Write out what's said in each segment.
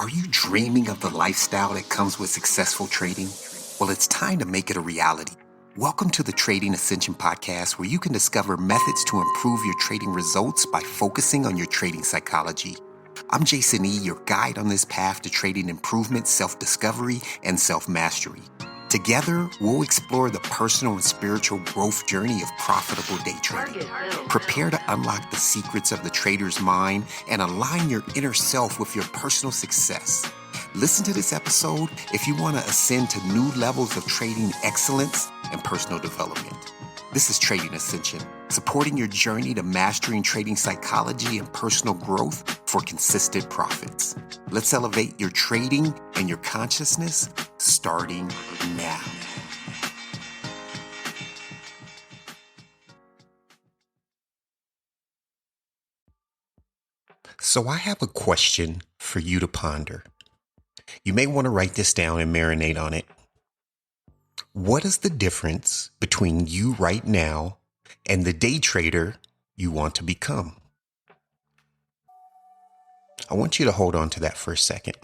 Are you dreaming of the lifestyle that comes with successful trading? Well, it's time to make it a reality. Welcome to the Trading Ascension podcast, where you can discover methods to improve your trading results by focusing on your trading psychology. I'm Jason E., your guide on this path to trading improvement, self-discovery, and self-mastery. Together, we'll explore the personal and spiritual growth journey of profitable day trading. Prepare to unlock the secrets of the trader's mind and align your inner self with your personal success. Listen to this episode if you want to ascend to new levels of trading excellence and personal development. This is Trading Ascension, supporting your journey to mastering trading psychology and personal growth for consistent profits. Let's elevate your trading and your consciousness starting now. So I have a question for you to ponder. You may want to write this down and marinate on it. What is the difference between you right now and the day trader you want to become? I want you to hold on to that for a second.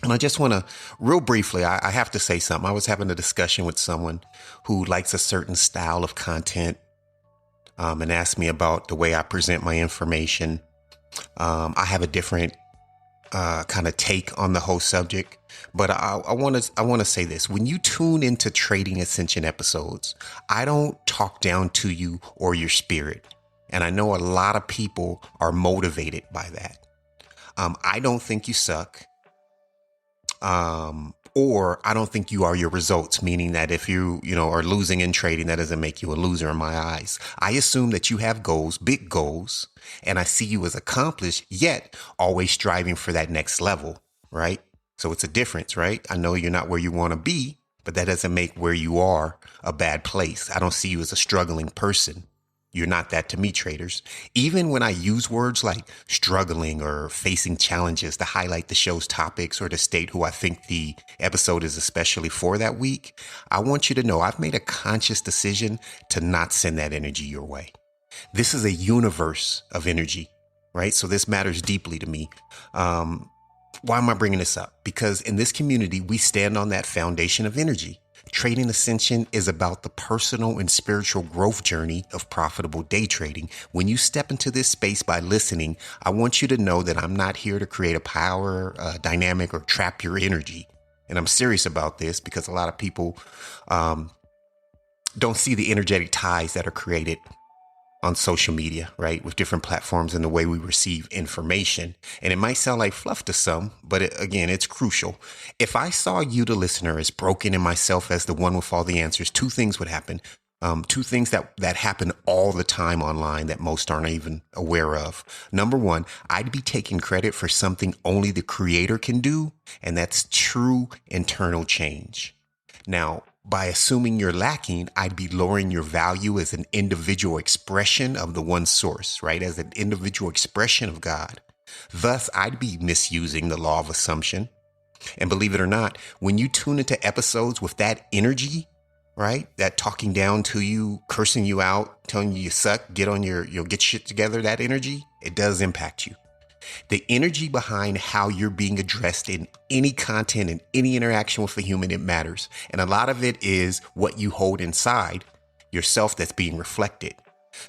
And I just want to, real briefly, I have to say something. I was having a discussion with someone who likes a certain style of content and asked me about the way I present my information. I have a different kind of take on the whole subject, but I want to say this. When you tune into Trading Ascension episodes, I don't talk down to you or your spirit. And I know a lot of people are motivated by that. I don't think you suck. Or I don't think you are your results, meaning that if you are losing in trading, that doesn't make you a loser in my eyes. I assume that you have goals, big goals, and I see you as accomplished, yet always striving for that next level, right? So it's a difference, right? I know you're not where you want to be, but that doesn't make where you are a bad place. I don't see you as a struggling person. You're not that to me, traders. Even when I use words like struggling or facing challenges to highlight the show's topics or to state who I think the episode is especially for that week, I want you to know I've made a conscious decision to not send that energy your way. This is a universe of energy, right? So this matters deeply to me. Why am I bringing this up? Because in this community, we stand on that foundation of energy. Trading Ascension is about the personal and spiritual growth journey of profitable day trading. When you step into this space by listening, I want you to know that I'm not here to create a power dynamic or trap your energy. And I'm serious about this because a lot of people don't see the energetic ties that are created on social media, right? With different platforms and the way we receive information. And it might sound like fluff to some, but again, it's crucial. If I saw you, the listener, as broken and myself as the one with all the answers, two things would happen. Two things that happen all the time online that most aren't even aware of. Number one, I'd be taking credit for something only the creator can do, and that's true internal change. Now, by assuming you're lacking, I'd be lowering your value as an individual expression of the one source, right? As an individual expression of God. Thus, I'd be misusing the law of assumption. And believe it or not, when you tune into episodes with that energy, right? That talking down to you, cursing you out, telling you suck, get shit together, that energy, it does impact you. The energy behind how you're being addressed in any content and any interaction with a human, it matters. And a lot of it is what you hold inside yourself that's being reflected.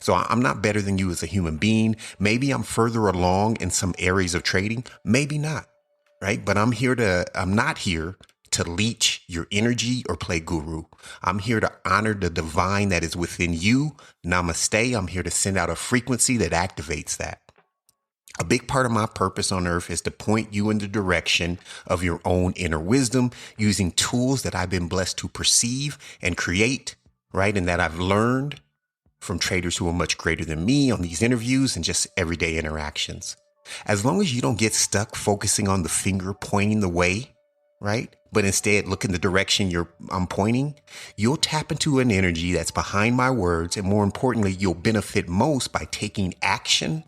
So I'm not better than you as a human being. Maybe I'm further along in some areas of trading, maybe not, right? But I'm not here to leech your energy or play guru. I'm here to honor the divine that is within you. Namaste. I'm here to send out a frequency that activates that. A big part of my purpose on earth is to point you in the direction of your own inner wisdom using tools that I've been blessed to perceive and create, right? And that I've learned from traders who are much greater than me on these interviews and just everyday interactions. As long as you don't get stuck focusing on the finger pointing the way, right? But instead look in the direction I'm pointing, you'll tap into an energy that's behind my words. And more importantly, you'll benefit most by taking action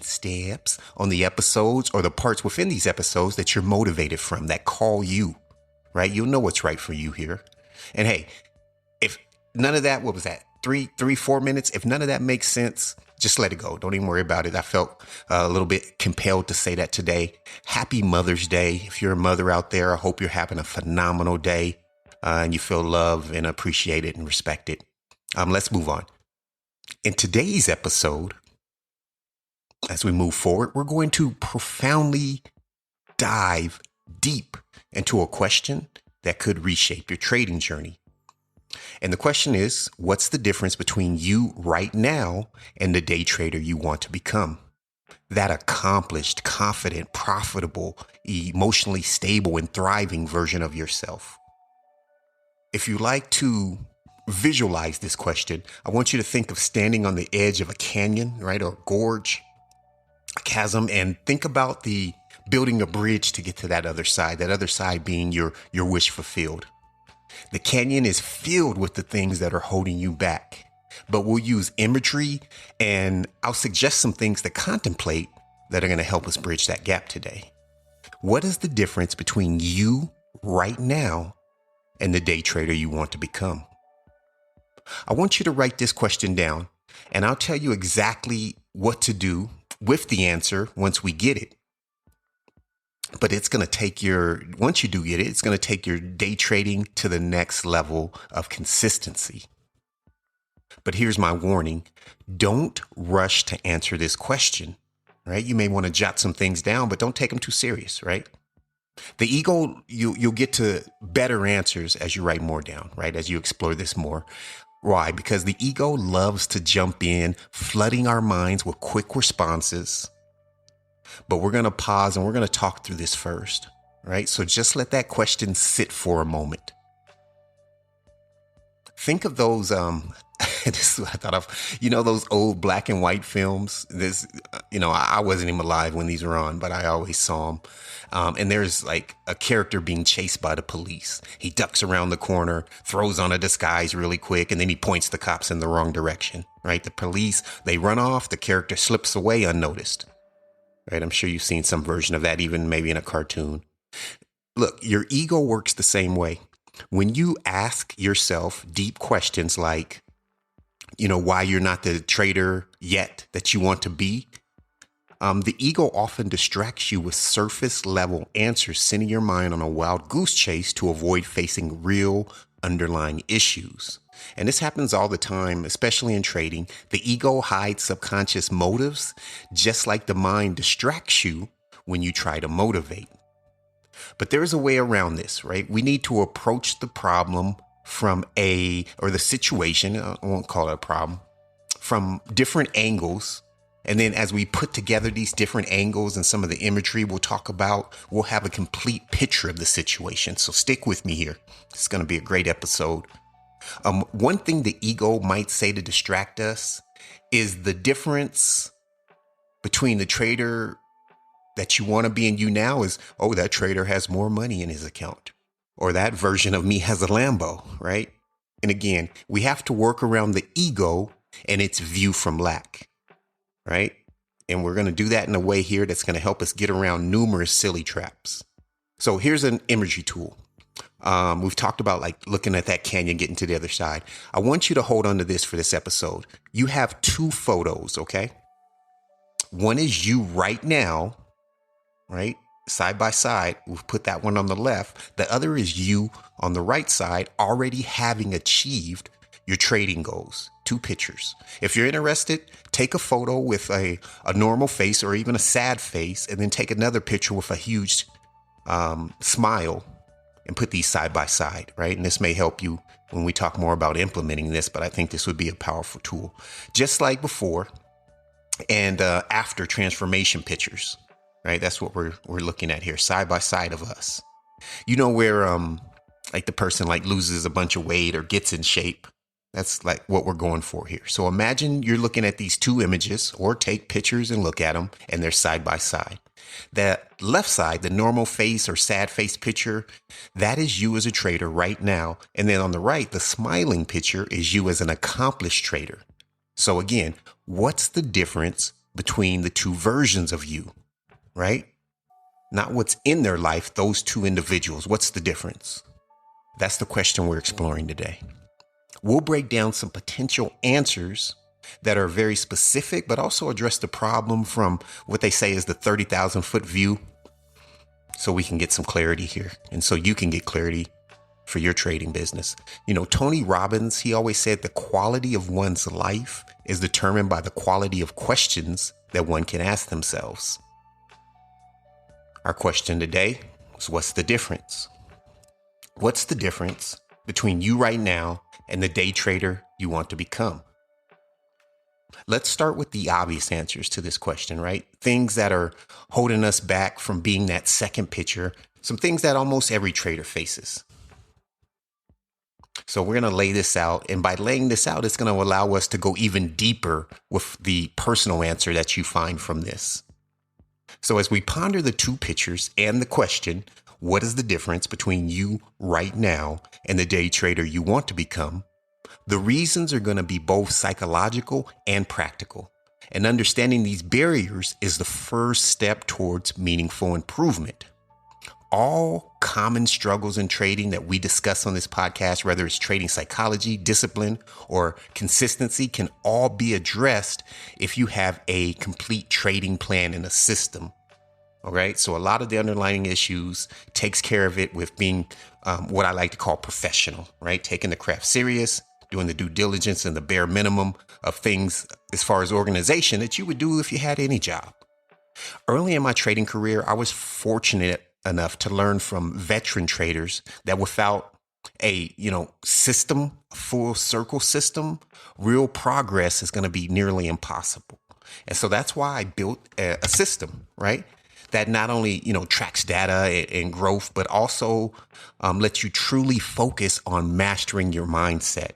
steps on the episodes or the parts within these episodes that you're motivated from, that call you, right? You'll know what's right for you here. And hey, if none of that, what was that? 4 minutes? If none of that makes sense, Just let it go. Don't even worry about it. I felt a little bit compelled to say that today. Happy Mother's Day. If you're a mother out there, I hope you're having a phenomenal day and you feel loved and appreciated and respected. Let's move on. In today's episode, as we move forward, we're going to profoundly dive deep into a question that could reshape your trading journey. And the question is, what's the difference between you right now and the day trader you want to become? That accomplished, confident, profitable, emotionally stable, and thriving version of yourself. If you like to visualize this question, I want you to think of standing on the edge of a canyon, right, or a gorge, a chasm, and think about the building a bridge to get to that other side being your wish fulfilled. The canyon is filled with the things that are holding you back, but we'll use imagery and I'll suggest some things to contemplate that are going to help us bridge that gap today. What is the difference between you right now and the day trader you want to become? I want you to write this question down and I'll tell you exactly what to do with the answer once we get it. But it's going to take once you do get it, it's going to take your day trading to the next level of consistency. But here's my warning. Don't rush to answer this question, right? You may want to jot some things down, but don't take them too serious, right? The ego, you'll get to better answers as you write more down, right? As you explore this more. Why? Because the ego loves to jump in, flooding our minds with quick responses. But we're going to pause and we're going to talk through this first, right? So just let that question sit for a moment. Think of those, this is what I thought of, those old black and white films. I wasn't even alive when these were on, but I always saw them. And there's like a character being chased by the police. He ducks around the corner, throws on a disguise really quick, and then he points the cops in the wrong direction, right? The police, they run off, the character slips away unnoticed. Right? I'm sure you've seen some version of that, even maybe in a cartoon. Look, your ego works the same way. When you ask yourself deep questions like, why you're not the trader yet that you want to be, the ego often distracts you with surface level answers, sending your mind on a wild goose chase to avoid facing real underlying issues. And this happens all the time, especially in trading. The ego hides subconscious motives, just like the mind distracts you when you try to motivate. But there is a way around this, right? We need to approach the problem or the situation, I won't call it a problem, from different angles. And then as we put together these different angles and some of the imagery we'll have a complete picture of the situation. So stick with me here. It's going to be a great episode. One thing the ego might say to distract us is the difference between the trader that you want to be and you now is, oh, that trader has more money in his account, or that version of me has a Lambo, right? And again, we have to work around the ego and its view from lack, right? And we're going to do that in a way here that's going to help us get around numerous silly traps. So here's an imagery tool. We've talked about like looking at that canyon, getting to the other side. I want you to hold on to this for this episode. You have two photos, okay? One is you right now, right? Side by side. We've put that one on the left. The other is you on the right side, already having achieved your trading goals. Two pictures. If you're interested, take a photo with a normal face or even a sad face, and then take another picture with a huge smile and put these side by side, right? And this may help you when we talk more about implementing this, but I think this would be a powerful tool. Just like before and after transformation pictures, right? That's what we're looking at here, side by side of us. Where like the person like loses a bunch of weight or gets in shape. That's like what we're going for here. So imagine you're looking at these two images, or take pictures and look at them, and they're side by side. The left side, the normal face or sad face picture, that is you as a trader right now. And then on the right, the smiling picture is you as an accomplished trader. So again, what's the difference between the two versions of you, right? Not what's in their life, those two individuals. What's the difference? That's the question we're exploring today. We'll break down some potential answers that are very specific, but also address the problem from what they say is the 30,000 foot view, so we can get some clarity here. And so you can get clarity for your trading business. Tony Robbins, he always said the quality of one's life is determined by the quality of questions that one can ask themselves. Our question today is, what's the difference? What's the difference between you right now and the day trader you want to become? Let's start with the obvious answers to this question, right? Things that are holding us back from being that second pitcher, some things that almost every trader faces. So we're going to lay this out. And by laying this out, it's going to allow us to go even deeper with the personal answer that you find from this. So as we ponder the two pictures and the question, what is the difference between you right now and the day trader you want to become? The reasons are going to be both psychological and practical. And understanding these barriers is the first step towards meaningful improvement. All common struggles in trading that we discuss on this podcast, whether it's trading psychology, discipline, or consistency, can all be addressed if you have a complete trading plan and a system. All right. So a lot of the underlying issues takes care of it with being what I like to call professional, right? Taking the craft serious, doing the due diligence and the bare minimum of things as far as organization that you would do if you had any job. Early in my trading career, I was fortunate enough to learn from veteran traders that without a, system, full circle system, real progress is going to be nearly impossible. And so that's why I built a system, right? That not only, tracks data and growth, but also lets you truly focus on mastering your mindset.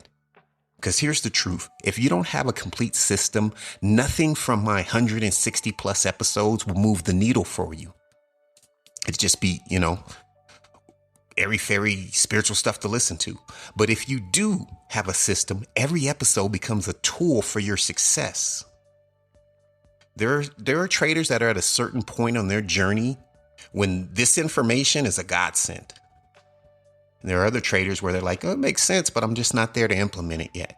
Because here's the truth. If you don't have a complete system, nothing from my 160 plus episodes will move the needle for you. It'd just be, airy-fairy spiritual stuff to listen to. But if you do have a system, every episode becomes a tool for your success. There are traders that are at a certain point on their journey when this information is a godsend. And there are other traders where they're like, oh, it makes sense, but I'm just not there to implement it yet.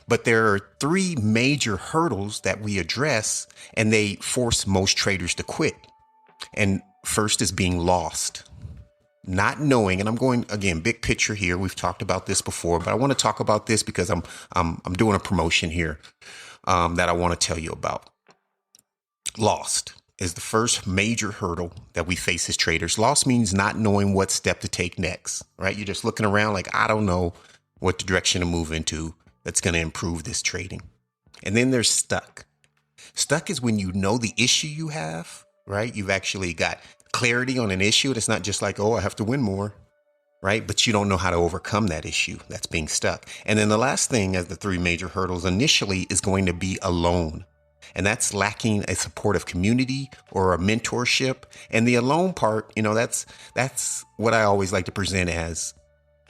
But there are three major hurdles that we address, and they force most traders to quit. And first is being lost, not knowing. And I'm going, again, big picture here. We've talked about this before, but I want to talk about this because I'm doing a promotion here that I want to tell you about. Lost is the first major hurdle that we face as traders. Lost means not knowing what step to take next, right? You're just looking around like, I don't know what direction to move into that's going to improve this trading. And then there's stuck. Stuck is when you know the issue you have, right? You've actually got clarity on an issue. It's not just like, oh, I have to win more, right? But you don't know how to overcome that issue that's being stuck. And then the last thing as the three major hurdles initially is going to be alone. And that's lacking a supportive community or a mentorship. And the alone part, that's what I always like to present as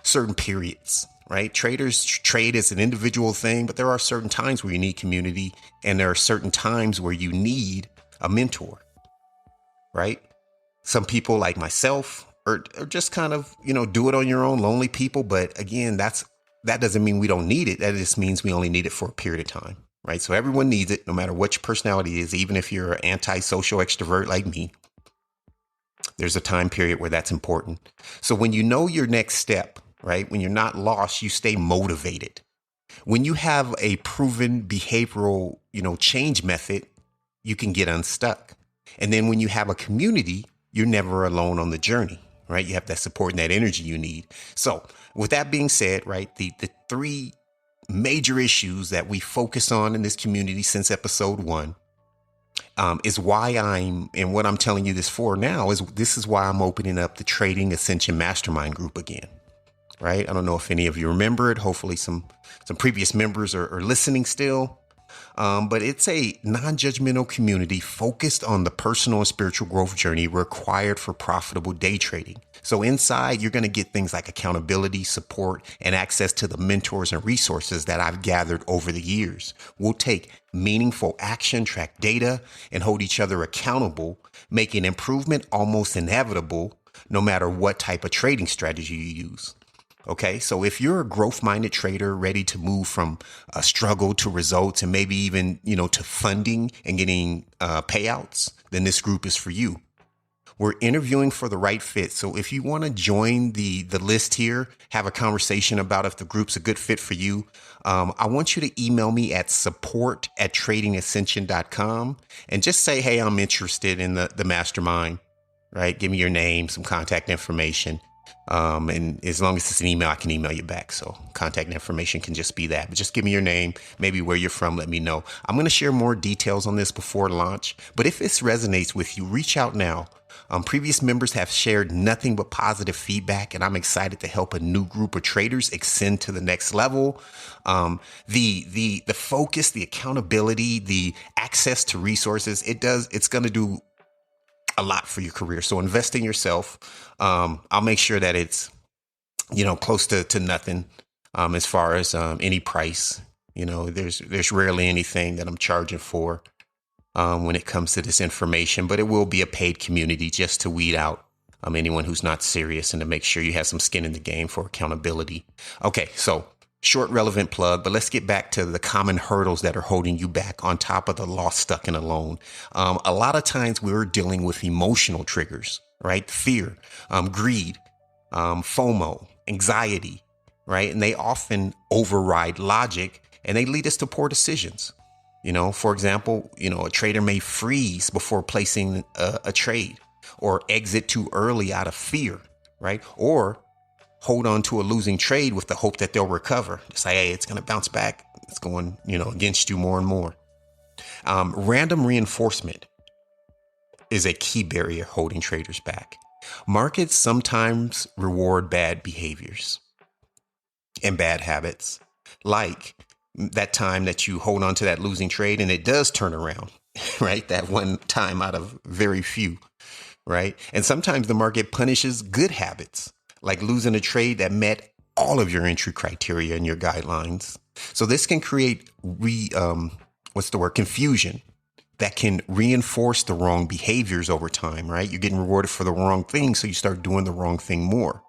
certain periods, right? Traders trade as an individual thing, but there are certain times where you need community, and there are certain times where you need a mentor, right? Some people like myself are just kind of, do it on your own, lonely people. But again, that doesn't mean we don't need it. That just means we only need it for a period of time, right? So everyone needs it, no matter what your personality is, even if you're an antisocial extrovert like me. There's a time period where that's important. So when you know your next step, right? When you're not lost, you stay motivated. When you have a proven behavioral, change method, you can get unstuck. And then when you have a community, you're never alone on the journey, right? You have that support and that energy you need. So with that being said, right, the three major issues that we focus on in this community since episode 1 is why and what I'm telling you this for now this is why I'm opening up the Trading Ascension Mastermind group again, right? I don't know if any of you remember it. Hopefully some previous members are listening still. But it's a non-judgmental community focused on the personal and spiritual growth journey required for profitable day trading. So inside, you're going to get things like accountability, support, and access to the mentors and resources that I've gathered over the years. We'll take meaningful action, track data, and hold each other accountable, making improvement almost inevitable no matter what type of trading strategy you use. Okay, so if you're a growth-minded trader ready to move from a struggle to results and maybe even, to funding and getting payouts, then this group is for you. We're interviewing for the right fit. So if you want to join the list here, have a conversation about if the group's a good fit for you, I want you to email me at support@tradingascension.com and just say, hey, I'm interested in the mastermind, right? Give me your name, some contact information. And as long as it's an email, I can email you back. So contact information can just be that, but just give me your name, maybe where you're from. Let me know. I'm going to share more details on this before launch, but if this resonates with you, reach out now. Previous members have shared nothing but positive feedback, and I'm excited to help a new group of traders ascend to the next level. The focus, the accountability, the access to resources, it's going to do a lot for your career. So invest in yourself. I'll make sure that it's, close to nothing, as far as, any price. There's rarely anything that I'm charging for, when it comes to this information, but it will be a paid community just to weed out, anyone who's not serious and to make sure you have some skin in the game for accountability. Okay. So short, relevant plug, but let's get back to the common hurdles that are holding you back on top of the lost, stuck, and alone. A lot of times we're dealing with emotional triggers, right? Fear, greed, FOMO, anxiety, right? And they often override logic and they lead us to poor decisions. For example, a trader may freeze before placing a trade or exit too early out of fear, right? Or hold on to a losing trade with the hope that they'll recover. Say, hey, it's going to bounce back. It's going, against you more and more. Random reinforcement is a key barrier holding traders back. Markets sometimes reward bad behaviors and bad habits, like that time that you hold on to that losing trade and it does turn around, right? That one time out of very few, right? And sometimes the market punishes good habits, like losing a trade that met all of your entry criteria and your guidelines. So this can create confusion that can reinforce the wrong behaviors over time, right? You're getting rewarded for the wrong thing, so you start doing the wrong thing more,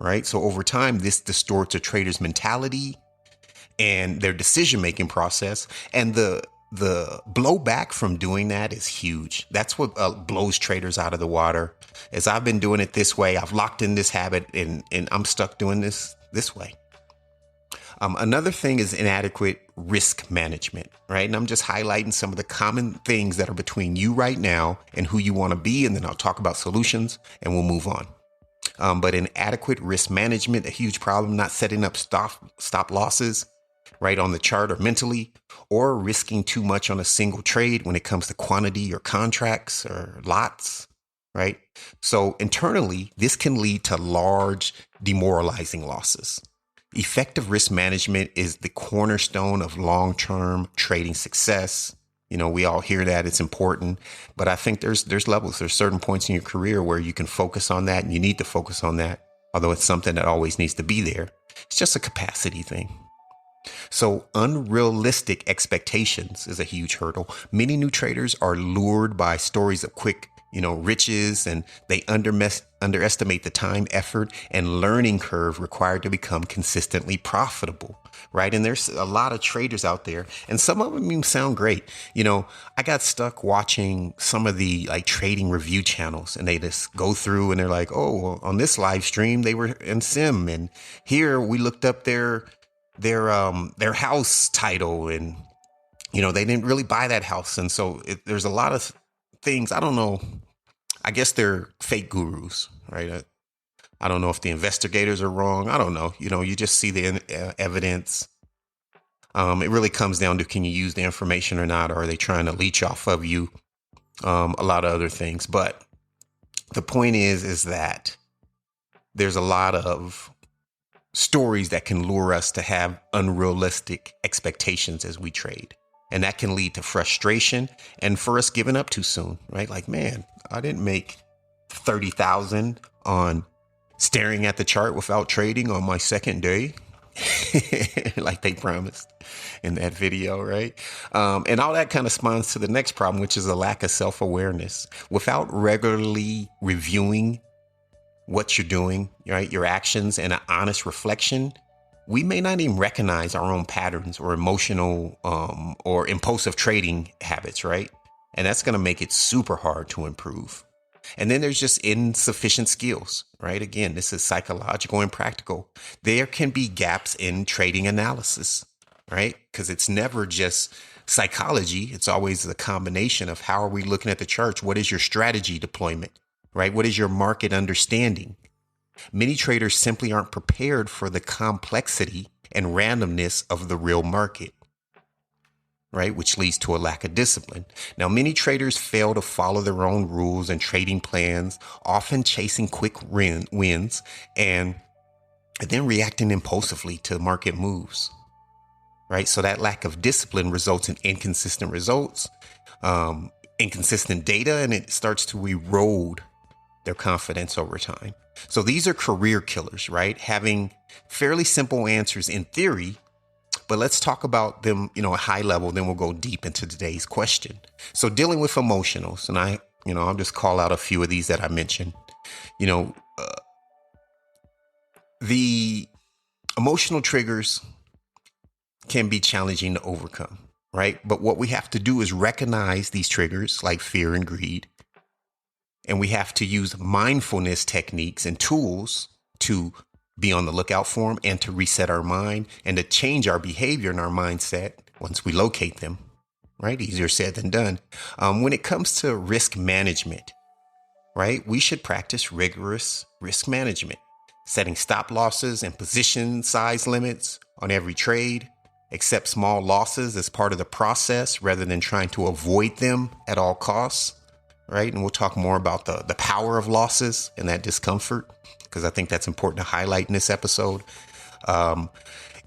right? So over time, this distorts a trader's mentality and their decision-making process. And the blowback from doing that is huge. That's what blows traders out of the water. As I've been doing it this way, I've locked in this habit and I'm stuck doing this way. Another thing is inadequate risk management, right? And I'm just highlighting some of the common things that are between you right now and who you want to be. And then I'll talk about solutions and we'll move on. But inadequate risk management, a huge problem, not setting up stop losses, right, on the chart or mentally, or risking too much on a single trade when it comes to quantity or contracts or lots, right? So internally, this can lead to large demoralizing losses. Effective risk management is the cornerstone of long-term trading success. We all hear that it's important, but I think there's levels. There's certain points in your career where you can focus on that and you need to focus on that, although it's something that always needs to be there. It's just a capacity thing. So unrealistic expectations is a huge hurdle. Many new traders are lured by stories of quick, riches, and they underestimate the time, effort, and learning curve required to become consistently profitable, right? And there's a lot of traders out there, and some of them even sound great. I got stuck watching some of the trading review channels, and they just go through and they're like, oh, well, on this live stream, they were in sim, and here we looked up their house title, and they didn't really buy that house. And so there's a lot of things. I don't know. I guess they're fake gurus, right? I don't know if the investigators are wrong. I don't know. You just see the evidence. It really comes down to, can you use the information or not? Or are they trying to leech off of you? A lot of other things. But the point is that there's a lot of stories that can lure us to have unrealistic expectations as we trade. And that can lead to frustration and for us giving up too soon, right? Like, man, I didn't make 30,000 on staring at the chart without trading on my second day, like they promised in that video, right? And all that kind of spawns to the next problem, which is a lack of self-awareness. Without regularly reviewing what you're doing, right? Your actions and an honest reflection, we may not even recognize our own patterns or emotional or impulsive trading habits, right? And that's going to make it super hard to improve. And then there's just insufficient skills, right? Again, this is psychological and practical. There can be gaps in trading analysis, right? Because it's never just psychology. It's always the combination of how are we looking at the charts? What is your strategy deployment, right? What is your market understanding? Many traders simply aren't prepared for the complexity and randomness of the real market, right? Which leads to a lack of discipline. Now, many traders fail to follow their own rules and trading plans, often chasing quick wins and then reacting impulsively to market moves, right? So that lack of discipline results in inconsistent results, inconsistent data, and it starts to erode their confidence over time. So these are career killers, right? Having fairly simple answers in theory, but let's talk about them, at high level, then we'll go deep into today's question. So dealing with emotionals, and I'll just call out a few of these that I mentioned. The emotional triggers can be challenging to overcome, right? But what we have to do is recognize these triggers like fear and greed. And we have to use mindfulness techniques and tools to be on the lookout for them and to reset our mind and to change our behavior and our mindset once we locate them, right? Easier said than done. When it comes to risk management, right, we should practice rigorous risk management, setting stop losses and position size limits on every trade, accept small losses as part of the process rather than trying to avoid them at all costs. Right. And we'll talk more about the power of losses and that discomfort, because I think that's important to highlight in this episode.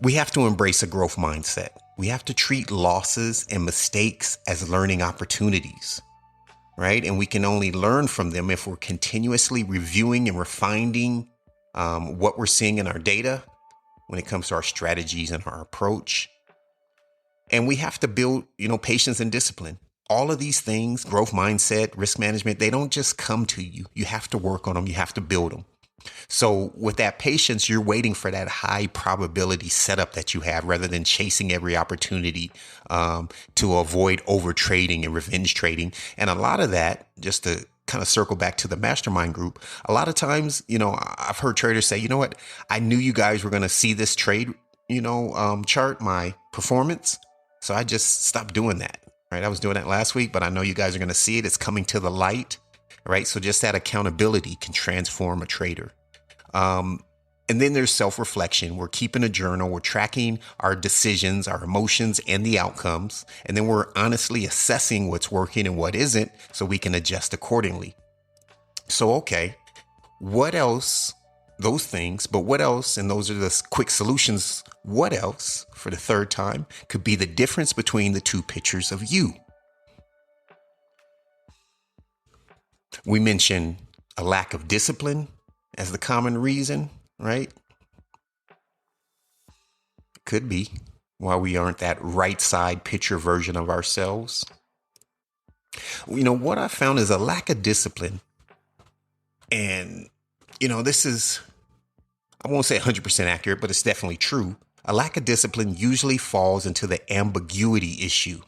We have to embrace a growth mindset. We have to treat losses and mistakes as learning opportunities. Right. And we can only learn from them if we're continuously reviewing and refining what we're seeing in our data when it comes to our strategies and our approach. And we have to build, patience and discipline. All of these things, growth mindset, risk management, they don't just come to you. You have to work on them. You have to build them. So with that patience, you're waiting for that high probability setup that you have rather than chasing every opportunity to avoid over trading and revenge trading. And a lot of that, just to kind of circle back to the mastermind group, a lot of times, I've heard traders say, you know what, I knew you guys were going to see this trade, chart, my performance. So I just stopped doing that. Right. I was doing that last week, but I know you guys are going to see it. It's coming to the light. Right. So just that accountability can transform a trader. And then there's self-reflection. We're keeping a journal. We're tracking our decisions, our emotions, and the outcomes. And then we're honestly assessing what's working and what isn't so we can adjust accordingly. So, OK, what else? Those things, but what else? And those are the quick solutions. What else, for the third time, could be the difference between the two pictures of you? We mentioned a lack of discipline as the common reason, right? Could be why we aren't that right side picture version of ourselves. What I found is a lack of discipline. And, this is, I won't say 100% accurate, but it's definitely true. A lack of discipline usually falls into the ambiguity issue,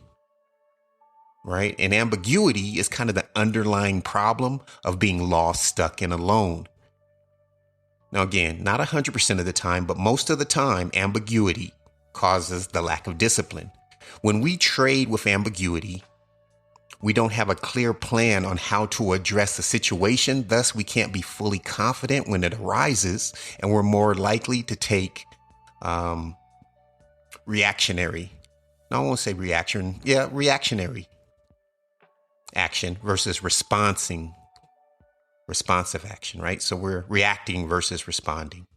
right? And ambiguity is kind of the underlying problem of being lost, stuck, and alone. Now, again, not 100% of the time, but most of the time, ambiguity causes the lack of discipline. When we trade with ambiguity, we don't have a clear plan on how to address the situation. Thus, we can't be fully confident when it arises, and we're more likely to take reactionary. No, I won't say reaction. Yeah, reactionary action versus responsive action, right? So we're reacting versus responding.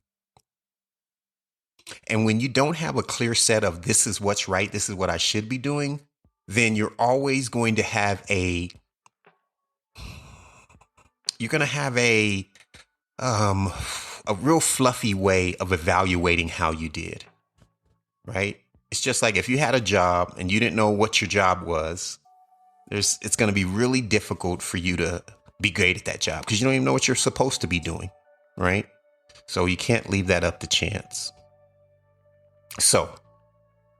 And when you don't have a clear set of this is what's right, this is what I should be doing, then you're always going to have a real fluffy way of evaluating how you did, right? It's just like if you had a job and you didn't know what your job was, it's going to be really difficult for you to be great at that job because you don't even know what you're supposed to be doing, right? So you can't leave that up to chance. So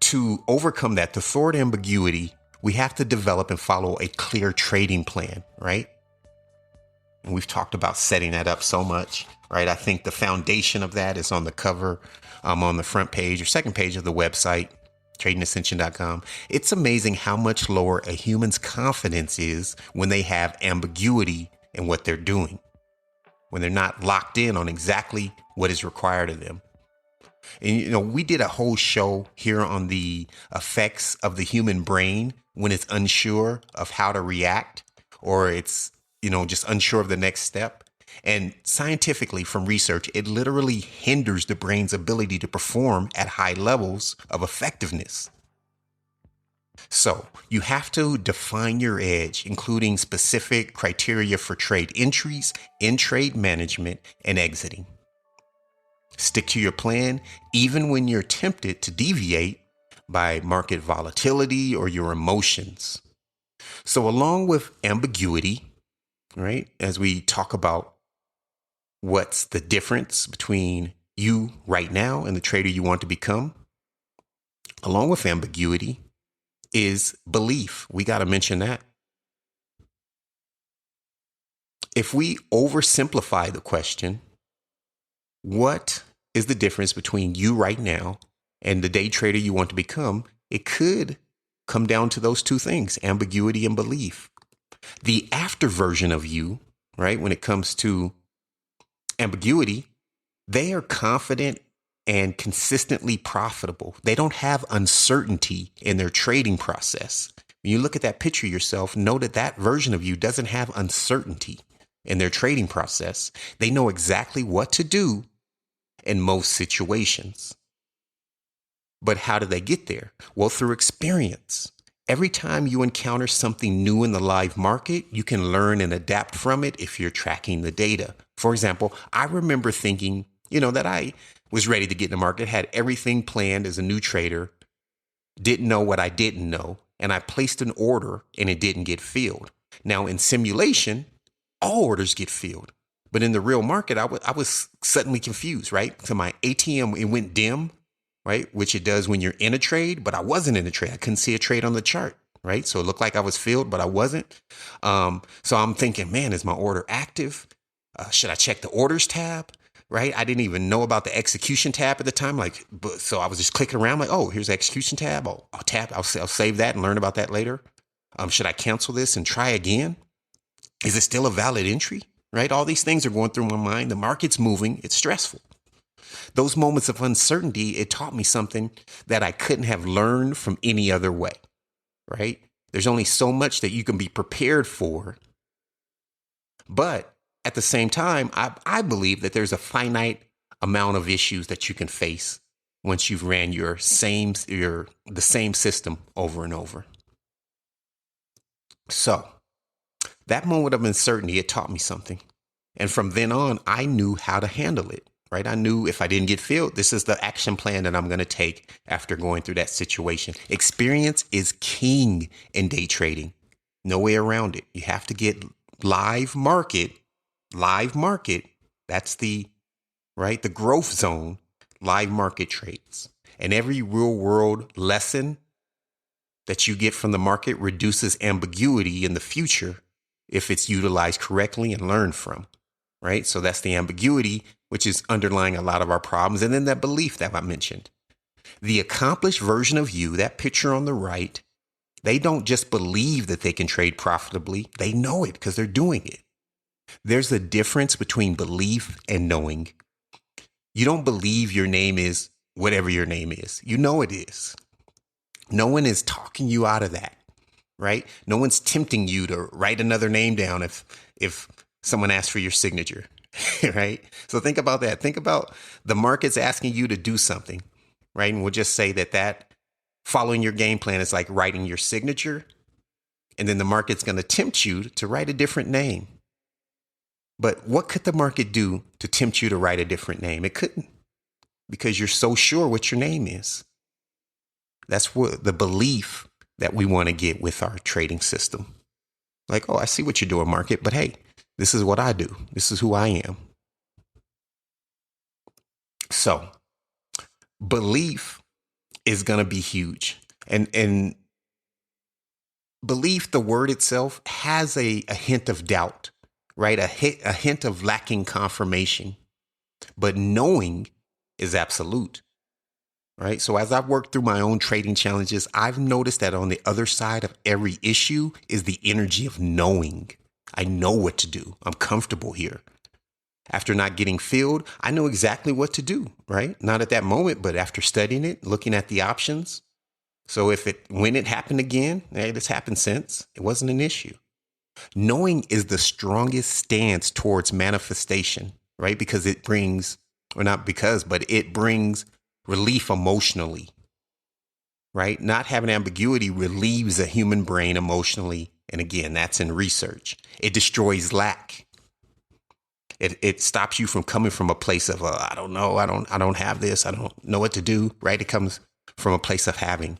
to overcome that, to thwart ambiguity, we have to develop and follow a clear trading plan, right? And we've talked about setting that up so much, right? I think the foundation of that is on the cover, on the front page or second page of the website, tradingascension.com. It's amazing how much lower a human's confidence is when they have ambiguity in what they're doing, when they're not locked in on exactly what is required of them. And, we did a whole show here on the effects of the human brain when it's unsure of how to react, or it's, just unsure of the next step. And scientifically, from research, it literally hinders the brain's ability to perform at high levels of effectiveness. So you have to define your edge, including specific criteria for trade entries, in trade management, and exiting. Stick to your plan, even when you're tempted to deviate by market volatility or your emotions. So along with ambiguity, right, as we talk about what's the difference between you right now and the trader you want to become, along with ambiguity is belief. We got to mention that. If we oversimplify the question, what is the difference between you right now and the day trader you want to become? It could come down to those two things, ambiguity and belief. The after version of you, right, when it comes to ambiguity, they are confident and consistently profitable. They don't have uncertainty in their trading process. When you look at that picture of yourself, know that that version of you doesn't have uncertainty in their trading process. They know exactly what to do in most situations. But how do they get there? Well, through experience. Every time you encounter something new in the live market, you can learn and adapt from it if you're tracking the data. For example, I remember thinking, that I was ready to get in the market, had everything planned as a new trader, didn't know what I didn't know, and I placed an order and it didn't get filled. Now, in simulation, all orders get filled. But in the real market, I was suddenly confused, right? So my ATM, it went dim, right? Which it does when you're in a trade, but I wasn't in a trade. I couldn't see a trade on the chart, right? So it looked like I was filled, but I wasn't. So I'm thinking, man, is my order active? Should I check the orders tab? Right? I didn't even know about the execution tab at the time. So I was just clicking around like, oh, here's the execution tab. I'll tap. I'll save that and learn about that later. Should I cancel this and try again? Is it still a valid entry? Right? All these things are going through my mind. The market's moving. It's stressful. Those moments of uncertainty, it taught me something that I couldn't have learned from any other way. Right? There's only so much that you can be prepared for. But at the same time, I believe that there's a finite amount of issues that you can face once you've ran the same system over and over. So that moment of uncertainty, it taught me something. And from then on, I knew how to handle it, right? I knew if I didn't get filled, this is the action plan that I'm going to take after going through that situation. Experience is king in day trading. No way around it. You have to get live market. That's the growth zone, live market trades. And every real world lesson that you get from the market reduces ambiguity in the future if it's utilized correctly and learned from, right? So that's the ambiguity, which is underlying a lot of our problems. And then that belief that I mentioned. The accomplished version of you, that picture on the right, they don't just believe that they can trade profitably. They know it because they're doing it. There's a difference between belief and knowing. You don't believe your name is whatever your name is. You know it is. No one is talking you out of that, right? No one's tempting you to write another name down if someone asks for your signature, right? So think about that. Think about the market's asking you to do something, right? And we'll just say that following your game plan is like writing your signature, and then the market's going to tempt you to write a different name. But what could the market do to tempt you to write a different name? It couldn't, because you're so sure what your name is. That's what the belief that we want to get with our trading system. Like, oh, I see what you're doing, market, but hey, this is what I do. This is who I am. So belief is going to be huge. And belief, the word itself, has a hint of doubt, right? A hint of lacking confirmation. But knowing is absolute, right? So as I've worked through my own trading challenges, I've noticed that on the other side of every issue is the energy of knowing. I know what to do. I'm comfortable here. After not getting filled, I know exactly what to do, right? Not at that moment, but after studying it, looking at the options. So when it happened again, hey, this happened since, it wasn't an issue. Knowing is the strongest stance towards manifestation, right? Because it brings, or not because, but it brings relief emotionally, right? Not having ambiguity relieves a human brain emotionally. And again, that's in research. It destroys lack. It stops you from coming from a place of, I don't know, I don't have this, I don't know what to do, right? It comes from a place of having.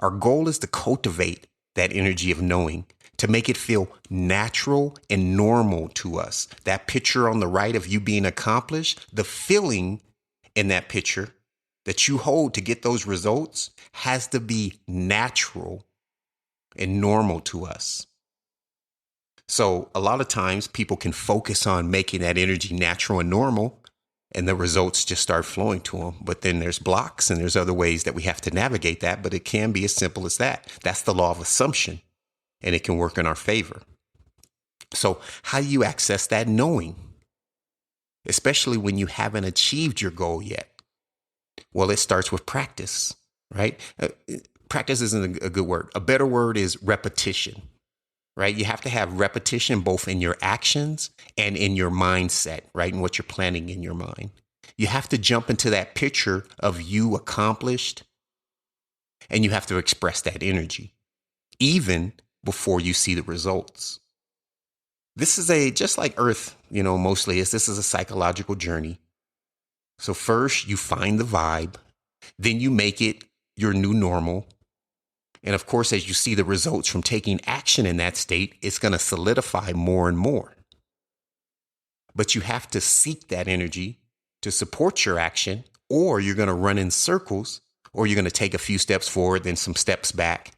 Our goal is to cultivate that energy of knowing, to make it feel natural and normal to us. That picture on the right of you being accomplished, the feeling in that picture that you hold to get those results has to be natural and normal to us. So a lot of times people can focus on making that energy natural and normal, and the results just start flowing to them. But then there's blocks and there's other ways that we have to navigate that, but it can be as simple as that. That's the law of assumption, and it can work in our favor. So how do you access that knowing, especially when you haven't achieved your goal yet? Well, it starts with practice, right? Practice isn't a good word. A better word is repetition, right? You have to have repetition both in your actions and in your mindset, right? And what you're planning in your mind. You have to jump into that picture of you accomplished, and you have to express that energy, even before you see the results. This is just like Earth, mostly this is a psychological journey. So first you find the vibe, then you make it your new normal. And of course, as you see the results from taking action in that state, it's going to solidify more and more. But you have to seek that energy to support your action, or you're going to run in circles, or you're going to take a few steps forward, then some steps back,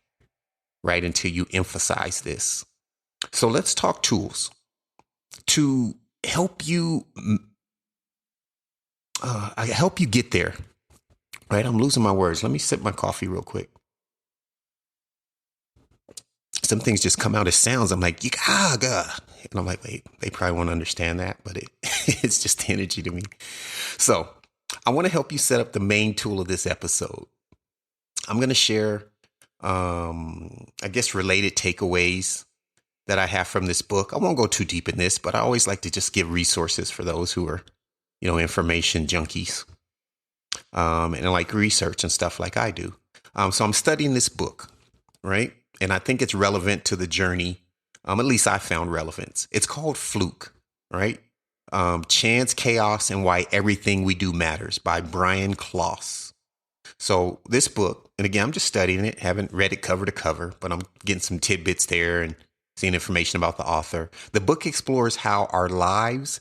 right, until you emphasize this. So let's talk tools to help you get there, right? I'm losing my words. Let me sip my coffee real quick. Some things just come out as sounds. I'm like, and I'm like, wait, they probably won't understand that, but it's just energy to me. So I want to help you set up the main tool of this episode. I'm going to share, related takeaways that I have from this book. I won't go too deep in this, but I always like to just give resources for those who are, information junkies, and like research and stuff like I do. So I'm studying this book, right? And I think it's relevant to the journey. At least I found relevance. It's called Fluke, right? Chance, Chaos, and Why Everything We Do Matters by Brian Klaus. So this book, and again, I'm just studying it, haven't read it cover to cover, but I'm getting some tidbits there and seeing information about the author. The book explores how our lives,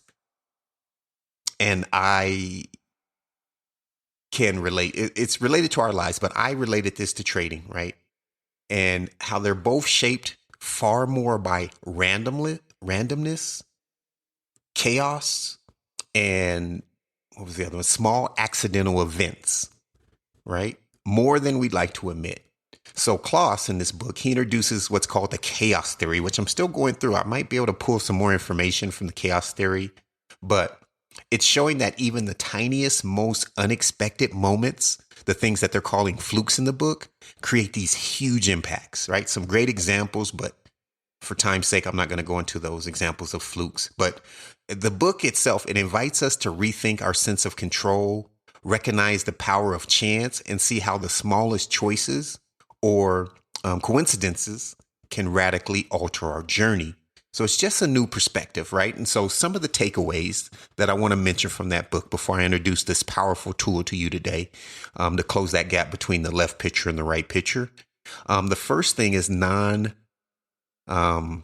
and I can relate, it's related to our lives, but I related this to trading, right? And how they're both shaped far more by randomness, chaos, and what was the other one? Small accidental events, right? More than we'd like to admit. So Klaus, in this book, he introduces what's called the chaos theory, which I'm still going through. I might be able to pull some more information from the chaos theory, but it's showing that even the tiniest, most unexpected moments, the things that they're calling flukes in the book, create these huge impacts, right? Some great examples, but for time's sake, I'm not going to go into those examples of flukes. But the book itself, it invites us to rethink our sense of control, recognize the power of chance, and see how the smallest choices or coincidences can radically alter our journey. So it's just a new perspective, right? And so some of the takeaways that I want to mention from that book before I introduce this powerful tool to you today, to close that gap between the left picture and the right picture. The first thing is the nonlinear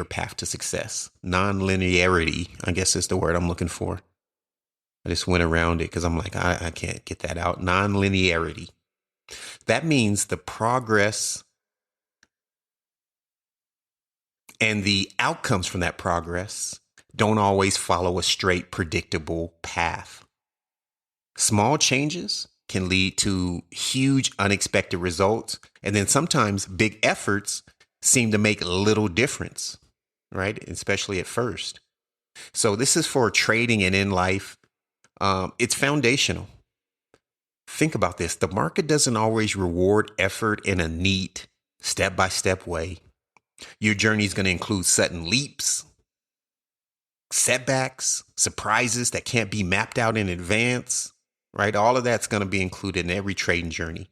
path to success. Nonlinearity, I guess, is the word I'm looking for. I just went around it because I'm like, I can't get that out. Nonlinearity. That means the progress and the outcomes from that progress don't always follow a straight, predictable path. Small changes can lead to huge, unexpected results. And then sometimes big efforts seem to make little difference, right? Especially at first. So this is for trading and in life. It's foundational. Think about this. The market doesn't always reward effort in a neat, step-by-step way. Your journey is going to include sudden leaps, setbacks, surprises that can't be mapped out in advance, right? All of that's going to be included in every trading journey.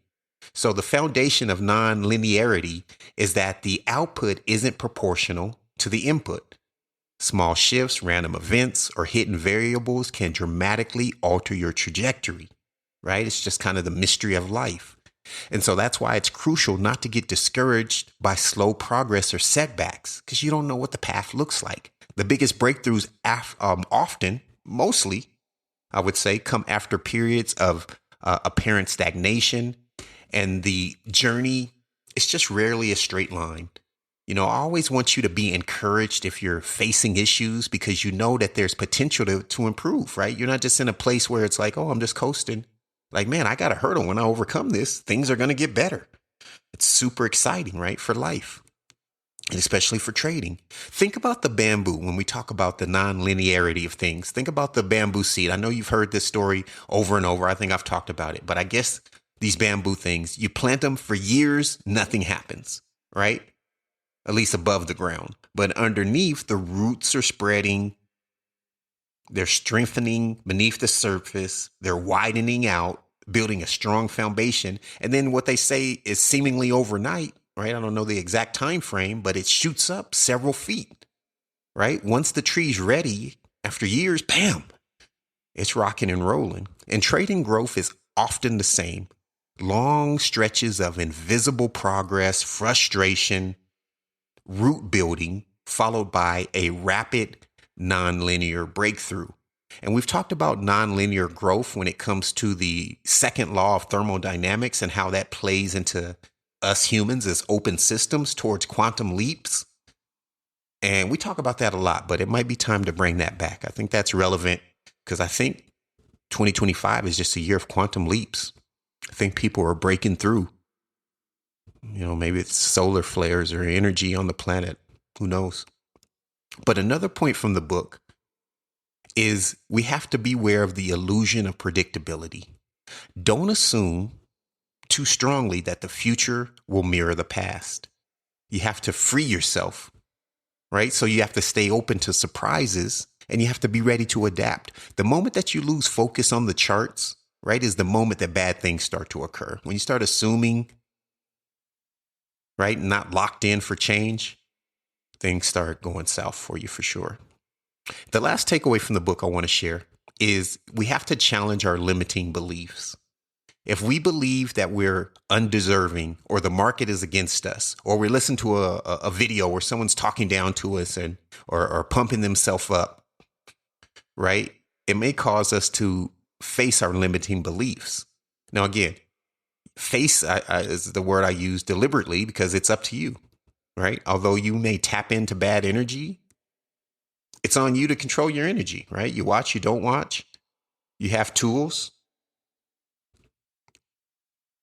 So the foundation of non-linearity is that the output isn't proportional to the input. Small shifts, random events, or hidden variables can dramatically alter your trajectory, right? It's just kind of the mystery of life. And so that's why it's crucial not to get discouraged by slow progress or setbacks, because you don't know what the path looks like. The biggest breakthroughs often, mostly, I would say, come after periods of apparent stagnation, and the journey is just rarely a straight line. You know, I always want you to be encouraged if you're facing issues, because you know that there's potential to improve, right? You're not just in a place where it's like, oh, I'm just coasting. Like, man, I got a hurdle. When I overcome this, things are going to get better. It's super exciting, right? For life, and especially for trading. Think about the bamboo when we talk about the non-linearity of things. Think about the bamboo seed. I know you've heard this story over and over. I think I've talked about it, but I guess these bamboo things, you plant them for years, nothing happens, right? At least above the ground. But underneath, the roots are spreading. They're strengthening beneath the surface. They're widening out, building a strong foundation. And then what they say is seemingly overnight, right? I don't know the exact time frame, but it shoots up several feet, right? Once the tree's ready, after years, bam, it's rocking and rolling. And trading growth is often the same. Long stretches of invisible progress, frustration, root building, followed by a rapid nonlinear breakthrough. And we've talked about nonlinear growth when it comes to the second law of thermodynamics and how that plays into us humans as open systems towards quantum leaps. And we talk about that a lot, but it might be time to bring that back. I think that's relevant because I think 2025 is just a year of quantum leaps. I think people are breaking through. You know, maybe it's solar flares or energy on the planet. Who knows? But another point from the book is we have to beware of the illusion of predictability. Don't assume too strongly that the future will mirror the past. You have to free yourself, right? So you have to stay open to surprises and you have to be ready to adapt. The moment that you lose focus on the charts, right, is the moment that bad things start to occur. When you start assuming, right, not locked in for change, things start going south for you for sure. The last takeaway from the book I want to share is we have to challenge our limiting beliefs. If we believe that we're undeserving or the market is against us, or we listen to a video where someone's talking down to us and or pumping themselves up, right? It may cause us to face our limiting beliefs. Now, again, face is the word I use deliberately because it's up to you, right? Although you may tap into bad energy, it's on you to control your energy, right? You watch, you don't watch. You have tools.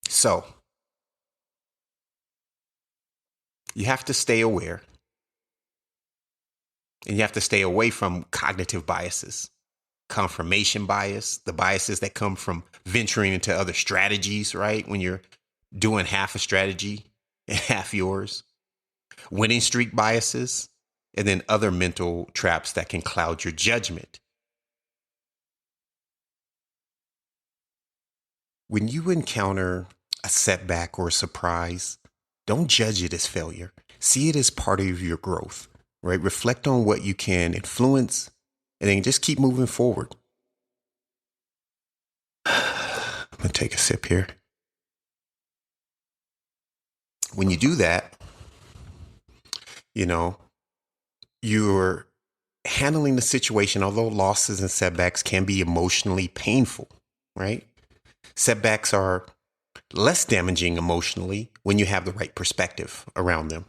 So you have to stay aware and you have to stay away from cognitive biases, confirmation bias, the biases that come from venturing into other strategies, right? When you're doing half a strategy and half yours, winning streak biases, and then other mental traps that can cloud your judgment. When you encounter a setback or a surprise, don't judge it as failure. See it as part of your growth, right? Reflect on what you can influence and then just keep moving forward. I'm going to take a sip here. When you do that, you know, you're handling the situation, although losses and setbacks can be emotionally painful, right? Setbacks are less damaging emotionally when you have the right perspective around them.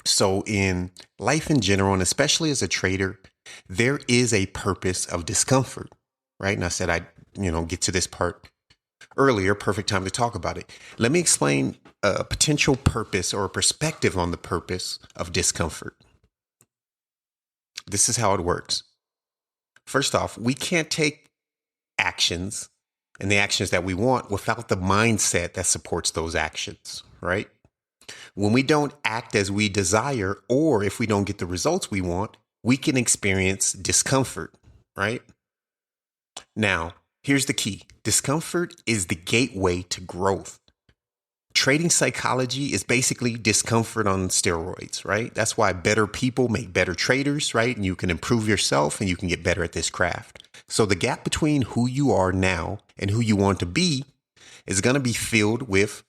So in life in general, and especially as a trader, there is a purpose of discomfort, right? And I said I'd, get to this part earlier. Perfect time to talk about it. Let me explain a potential purpose or a perspective on the purpose of discomfort. This is how it works. First off, we can't take actions and the actions that we want without the mindset that supports those actions, right? When we don't act as we desire, or if we don't get the results we want, we can experience discomfort, right? Now, here's the key. Discomfort is the gateway to growth. Trading psychology is basically discomfort on steroids, right? That's why better people make better traders, right? And you can improve yourself and you can get better at this craft. So the gap between who you are now and who you want to be is going to be filled with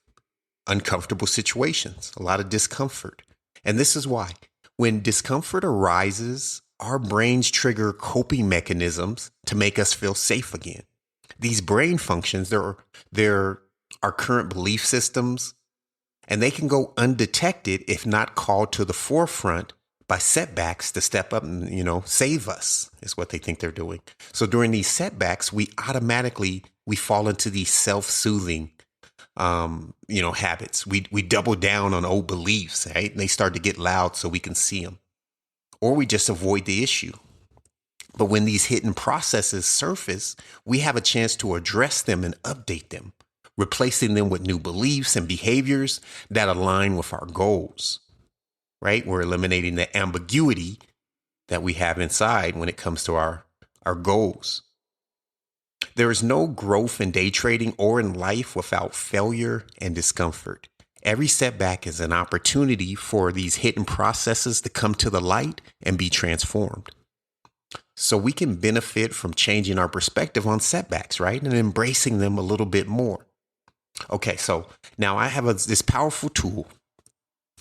uncomfortable situations, a lot of discomfort. And this is why when discomfort arises, our brains trigger coping mechanisms to make us feel safe again. These brain functions, they're our current belief systems, and they can go undetected if not called to the forefront by setbacks to step up and, save us, is what they think they're doing. So during these setbacks, we fall into these self-soothing habits. We double down on old beliefs, right? And they start to get loud so we can see them. Or we just avoid the issue. But when these hidden processes surface, we have a chance to address them and update them, replacing them with new beliefs and behaviors that align with our goals, right? We're eliminating the ambiguity that we have inside when it comes to our goals. There is no growth in day trading or in life without failure and discomfort. Every setback is an opportunity for these hidden processes to come to the light and be transformed. So we can benefit from changing our perspective on setbacks, right? And embracing them a little bit more. Okay, so now I have this powerful tool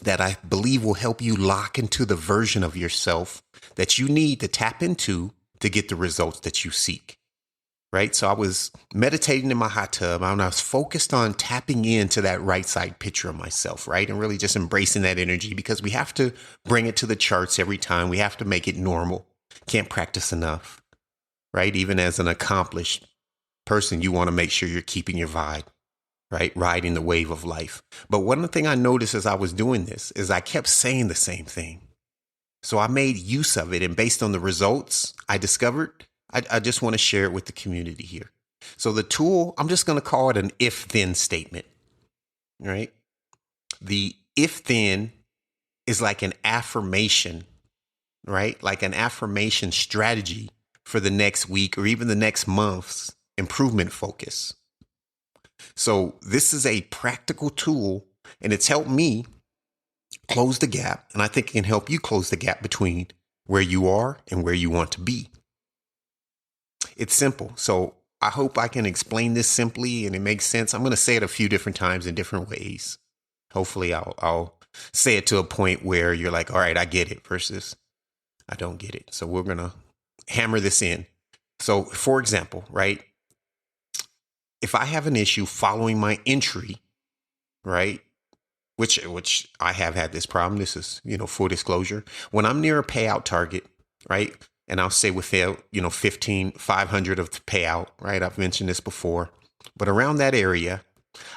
that I believe will help you lock into the version of yourself that you need to tap into to get the results that you seek. Right? So I was meditating in my hot tub and I was focused on tapping into that right side picture of myself, right? And really just embracing that energy because we have to bring it to the charts every time. We have to make it normal. Can't practice enough, right? Even as an accomplished person, you want to make sure you're keeping your vibe, right? Riding the wave of life. But one thing I noticed as I was doing this is I kept saying the same thing. So I made use of it. And based on the results I discovered, I just want to share it with the community here. So the tool, I'm just going to call it an if-then statement, right? The if-then is like an affirmation, right? Like an affirmation strategy for the next week or even the next month's improvement focus. So this is a practical tool and it's helped me close the gap. And I think it can help you close the gap between where you are and where you want to be. It's simple. So I hope I can explain this simply and it makes sense. I'm going to say it a few different times in different ways. Hopefully I'll say it to a point where you're like, all right, I get it versus I don't get it. So we're going to hammer this in. So for example, right? If I have an issue following my entry, right? Which I have had this problem. This is, full disclosure. When I'm near a payout target, right? And I'll say within, 500 of the payout, right? I've mentioned this before, but around that area,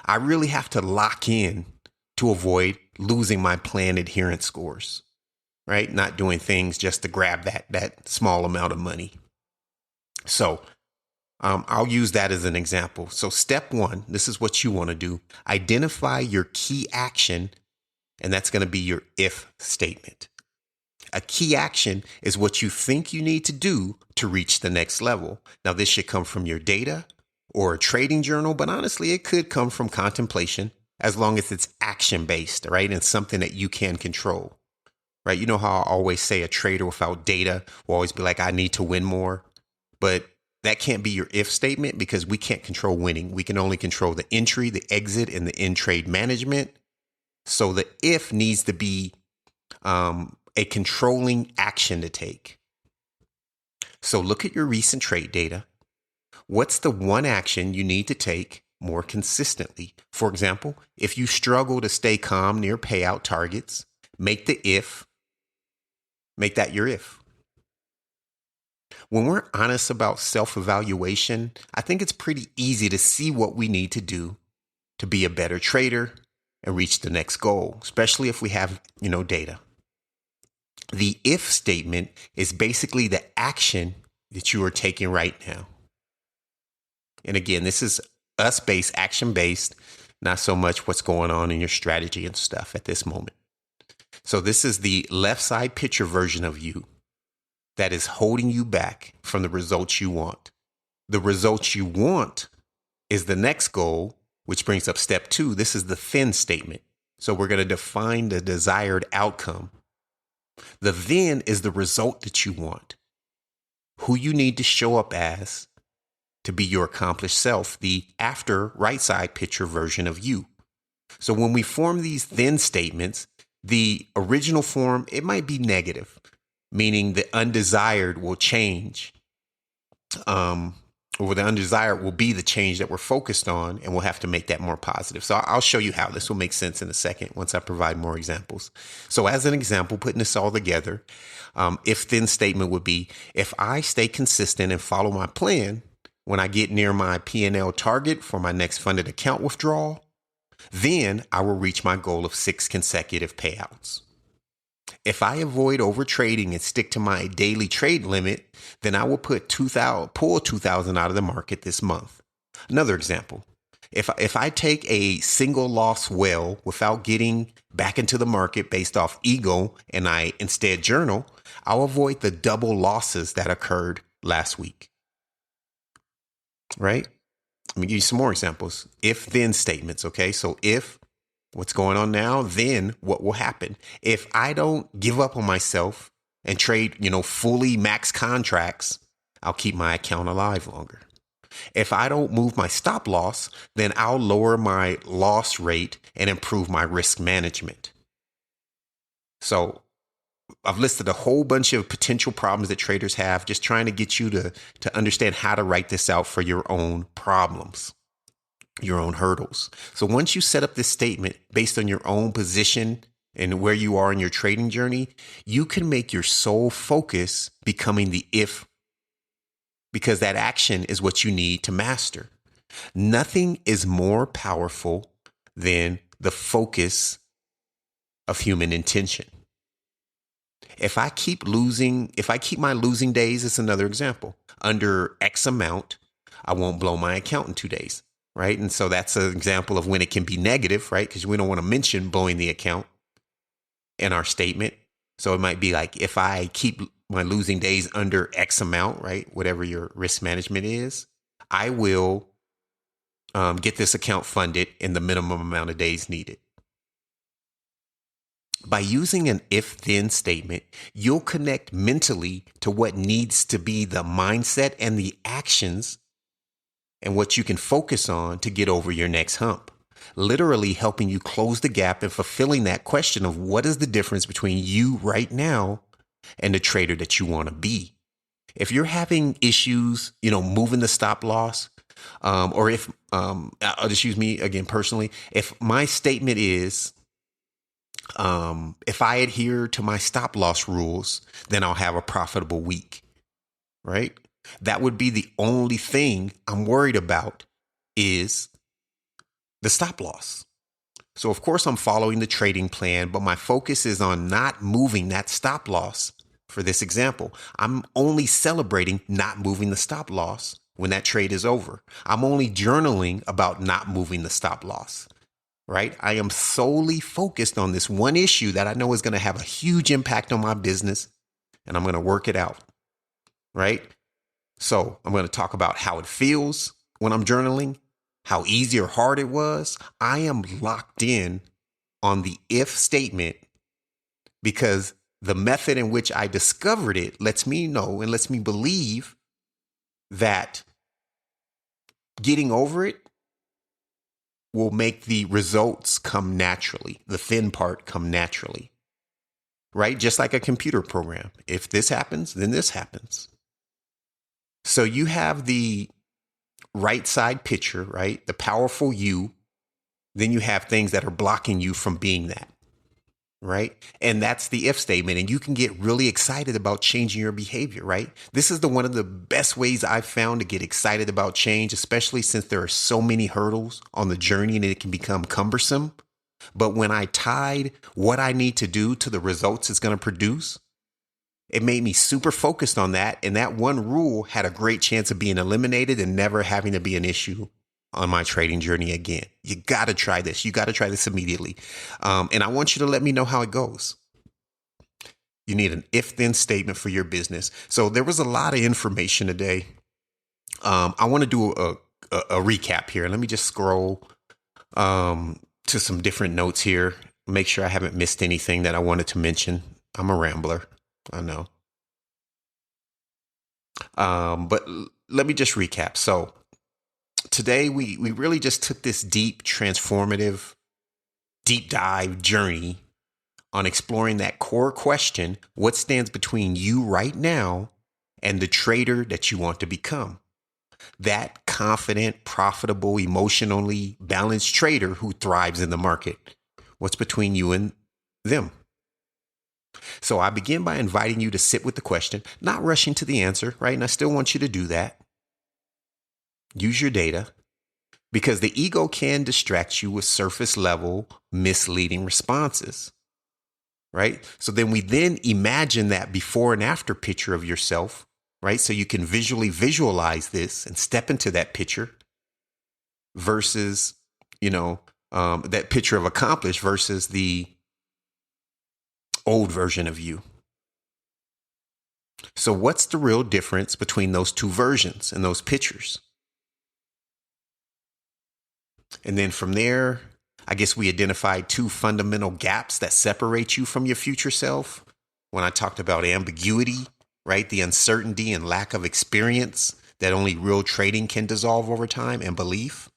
I really have to lock in to avoid losing my planned adherence scores, right? Not doing things just to grab that small amount of money. So I'll use that as an example. So step one, this is what you want to do. Identify your key action, and that's going to be your if statement. A key action is what you think you need to do to reach the next level. Now, this should come from your data or a trading journal, but honestly, it could come from contemplation as long as it's action-based, right? And something that you can control, right? You know how I always say a trader without data will always be like, I need to win more. But that can't be your if statement because we can't control winning. We can only control the entry, the exit, and the in-trade management. So the if needs to be a controlling action to take. So look at your recent trade data. What's the one action you need to take more consistently? For example, if you struggle to stay calm near payout targets, make that your if. When we're honest about self-evaluation, I think it's pretty easy to see what we need to do to be a better trader and reach the next goal, especially if we have, data. The if statement is basically the action that you are taking right now. And again, this is us based, action based, not so much what's going on in your strategy and stuff at this moment. So this is the left side picture version of you that is holding you back from the results you want. The results you want is the next goal, which brings up step 2. This is the then statement. So we're going to define the desired outcome. The then is the result that you want, who you need to show up as to be your accomplished self, the after right side picture version of you. So when we form these then statements, the original form, it might be negative, meaning the undesired will change, or the undesired will be the change that we're focused on, and we'll have to make that more positive. So I'll show you how this will make sense in a second once I provide more examples. So as an example, putting this all together, if then statement would be, if I stay consistent and follow my plan, when I get near my P&L target for my next funded account withdrawal, then I will reach my goal of 6 consecutive payouts. If I avoid over trading and stick to my daily trade limit, then I will pull 2,000 out of the market this month. Another example, if I take a single loss well without getting back into the market based off ego and I instead journal, I'll avoid the double losses that occurred last week. Right? Let me give you some more examples. If then statements. Okay. So if what's going on now, then what will happen? If I don't give up on myself and trade, fully max contracts, I'll keep my account alive longer. If I don't move my stop loss, then I'll lower my loss rate and improve my risk management. So I've listed a whole bunch of potential problems that traders have, just trying to get you to understand how to write this out for your own problems, your own hurdles. So once you set up this statement based on your own position and where you are in your trading journey, you can make your sole focus becoming the if, because that action is what you need to master. Nothing is more powerful than the focus of human intention. If I keep my losing days, it's another example. Under X amount, I won't blow my account in 2 days, right? And so that's an example of when it can be negative, right? Because we don't want to mention blowing the account in our statement. So it might be like, if I keep my losing days under X amount, right? Whatever your risk management is, I will get this account funded in the minimum amount of days needed. By using an if-then statement, you'll connect mentally to what needs to be the mindset and the actions and what you can focus on to get over your next hump, literally helping you close the gap and fulfilling that question of what is the difference between you right now and the trader that you want to be. If you're having issues, moving the stop loss, or if, I'll just use me again personally, if my statement is, if I adhere to my stop loss rules, then I'll have a profitable week, right? That would be the only thing I'm worried about is the stop loss. So of course I'm following the trading plan, but my focus is on not moving that stop loss. For this example, I'm only celebrating not moving the stop loss when that trade is over. I'm only journaling about not moving the stop loss. Right? I am solely focused on this one issue that I know is going to have a huge impact on my business, and I'm going to work it out. Right? So I'm going to talk about how it feels when I'm journaling, how easy or hard it was. I am locked in on the if statement because the method in which I discovered it lets me know and lets me believe that getting over it will make the results come naturally, the thin part come naturally. right? Just like a computer program. If this happens, then this happens. So you have the right side picture, right? The powerful you. Then you have things that are blocking you from being that, right? And that's the if statement. And you can get really excited about changing your behavior, right? This is one of the best ways I've found to get excited about change, especially since there are so many hurdles on the journey and it can become cumbersome. But when I tied what I need to do to the results it's going to produce, it made me super focused on that. And that one rule had a great chance of being eliminated and never having to be an issue on my trading journey again. You got to try this. You got to try this immediately. And I want you to let me know how it goes. You need an if-then statement for your business. So there was a lot of information today. I want to do a recap here. Let me just scroll to some different notes here. Make sure I haven't missed anything that I wanted to mention. I'm a rambler. I know. But let me just recap. So today we really just took this deep, transformative, deep dive journey on exploring that core question: what stands between you right now and the trader that you want to become? That confident, profitable, emotionally balanced trader who thrives in the market. What's between you and them? So I begin by inviting you to sit with the question, not rushing to the answer, right? And I still want you to do that. Use your data, because the ego can distract you with surface level, misleading responses, right? So then we imagine that before and after picture of yourself, right? So you can visualize this and step into that picture versus, that picture of accomplished versus the old version of you. So what's the real difference between those two versions and those pictures? And then from there, I guess we identified two fundamental gaps that separate you from your future self. When I talked about ambiguity, right? The uncertainty and lack of experience that only real trading can dissolve over time, and belief,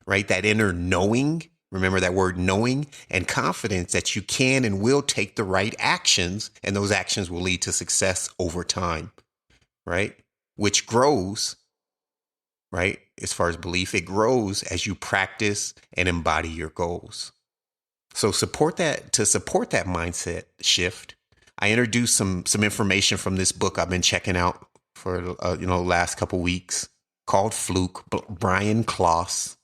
right? That inner knowing, remember that word knowing, and confidence that you can and will take the right actions, and those actions will lead to success over time, right? Which grows, right? As far as belief, it grows as you practice and embody your goals. So to support that mindset shift, I introduced some information from this book I've been checking out for last couple weeks, called Fluke, Brian Kloss.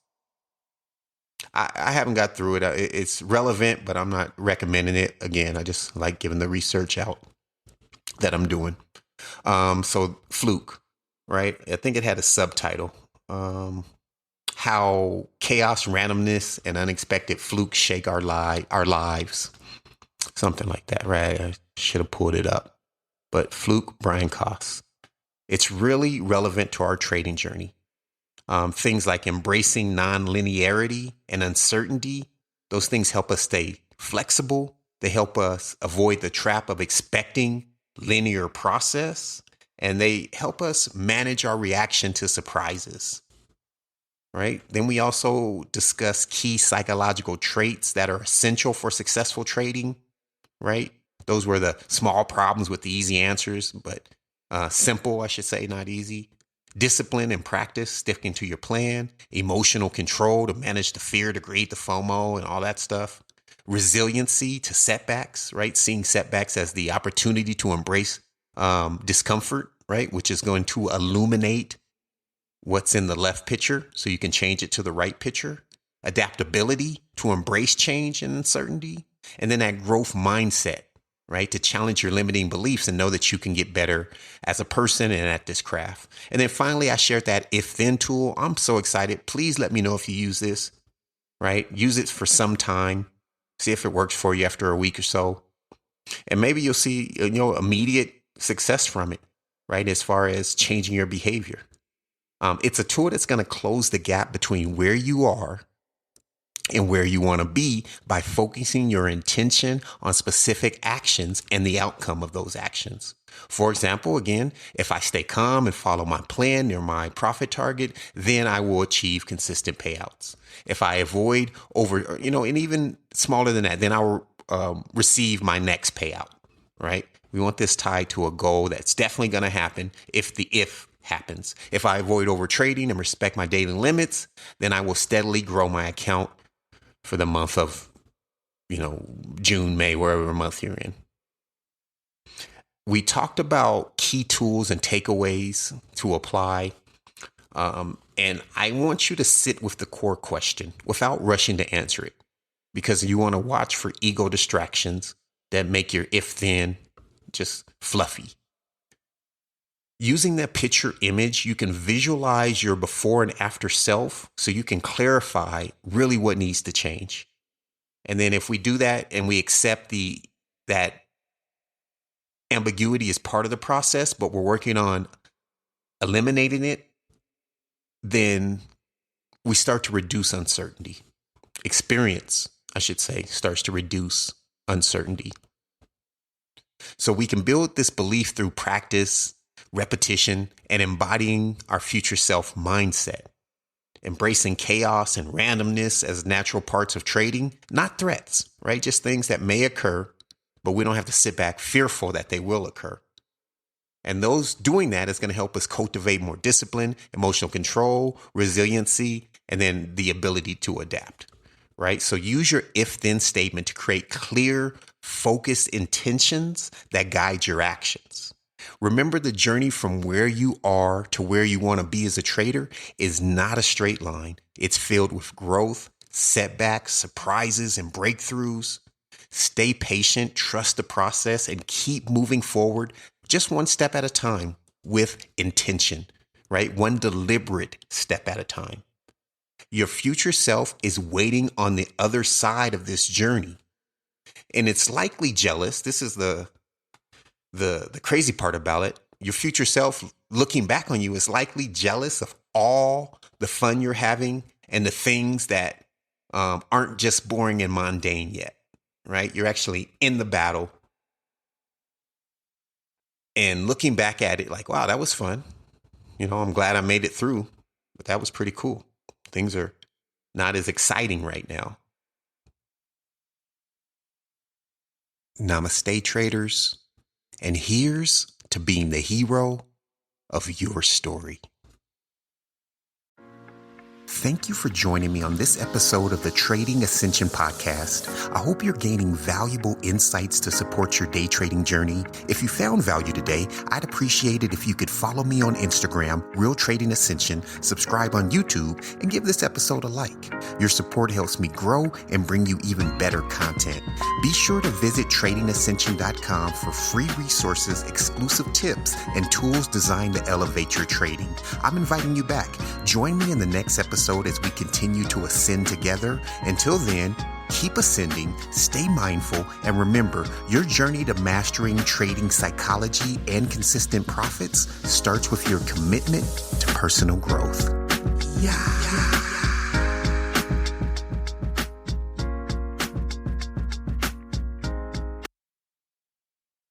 I haven't got through it. It's relevant, but I'm not recommending it. Again, I just like giving the research out that I'm doing. So Fluke, right? I think it had a subtitle. How chaos, randomness, and unexpected flukes shake our lives. Something like that, right? I should have pulled it up. But Fluke, Brian Kloss. It's really relevant to our trading journey. Things like embracing nonlinearity and uncertainty, those things help us stay flexible. They help us avoid the trap of expecting linear process, and they help us manage our reaction to surprises, right? Then we also discuss key psychological traits that are essential for successful trading, right? Those were the small problems with the easy answers, but simple, I should say, not easy. Discipline and practice, sticking to your plan. Emotional control to manage the fear, the greed, the FOMO, and all that stuff. Resiliency to setbacks, right? Seeing setbacks as the opportunity to embrace discomfort, right? Which is going to illuminate what's in the left picture so you can change it to the right picture. Adaptability to embrace change and uncertainty. And then that growth mindset, right? To challenge your limiting beliefs and know that you can get better as a person and at this craft. And then finally, I shared that if-then tool. I'm so excited. Please let me know if you use this, right? Use it for some time. See if it works for you after a week or so. And maybe you'll see, immediate success from it, right? As far as changing your behavior. It's a tool that's going to close the gap between where you are and where you want to be by focusing your intention on specific actions and the outcome of those actions. For example, again, if I stay calm and follow my plan near my profit target, then I will achieve consistent payouts. If I avoid and even smaller than that, then I will receive my next payout, right? We want this tied to a goal that's definitely going to happen if the if happens. If I avoid overtrading and respect my daily limits, then I will steadily grow my account for the month of, June, May, wherever month you're in. We talked about key tools and takeaways to apply. And I want you to sit with the core question without rushing to answer it, because you want to watch for ego distractions that make your if then just fluffy. Using that picture image, you can visualize your before and after self so you can clarify really what needs to change. And then if we do that and we accept that ambiguity is part of the process, but we're working on eliminating it, then we start to reduce uncertainty. Experience, I should say, starts to reduce uncertainty. So we can build this belief through practice, repetition, and embodying our future self mindset. Embracing chaos and randomness as natural parts of trading, not threats, right? Just things that may occur, but we don't have to sit back fearful that they will occur. And doing that is going to help us cultivate more discipline, emotional control, resiliency, and then the ability to adapt, right? So use your if-then statement to create clear, focused intentions that guide your actions. Remember, the journey from where you are to where you want to be as a trader is not a straight line. It's filled with growth, setbacks, surprises, and breakthroughs. Stay patient, trust the process, and keep moving forward just one step at a time with intention, right? One deliberate step at a time. Your future self is waiting on the other side of this journey. And it's likely jealous. This is the crazy part about it. Your future self, looking back on you, is likely jealous of all the fun you're having and the things that aren't just boring and mundane yet, right? You're actually in the battle and looking back at it like, wow, that was fun. I'm glad I made it through, but that was pretty cool. Things are not as exciting right now. Namaste, traders. And here's to being the hero of your story. Thank you for joining me on this episode of the Trading Ascension Podcast. I hope you're gaining valuable insights to support your day trading journey. If you found value today, I'd appreciate it if you could follow me on Instagram, Real Trading Ascension, subscribe on YouTube, and give this episode a like. Your support helps me grow and bring you even better content. Be sure to visit tradingascension.com for free resources, exclusive tips, and tools designed to elevate your trading. I'm inviting you back. Join me in the next episode as we continue to ascend together. Until then, keep ascending, stay mindful, and remember, your journey to mastering trading psychology and consistent profits starts with your commitment to personal growth. Yeah.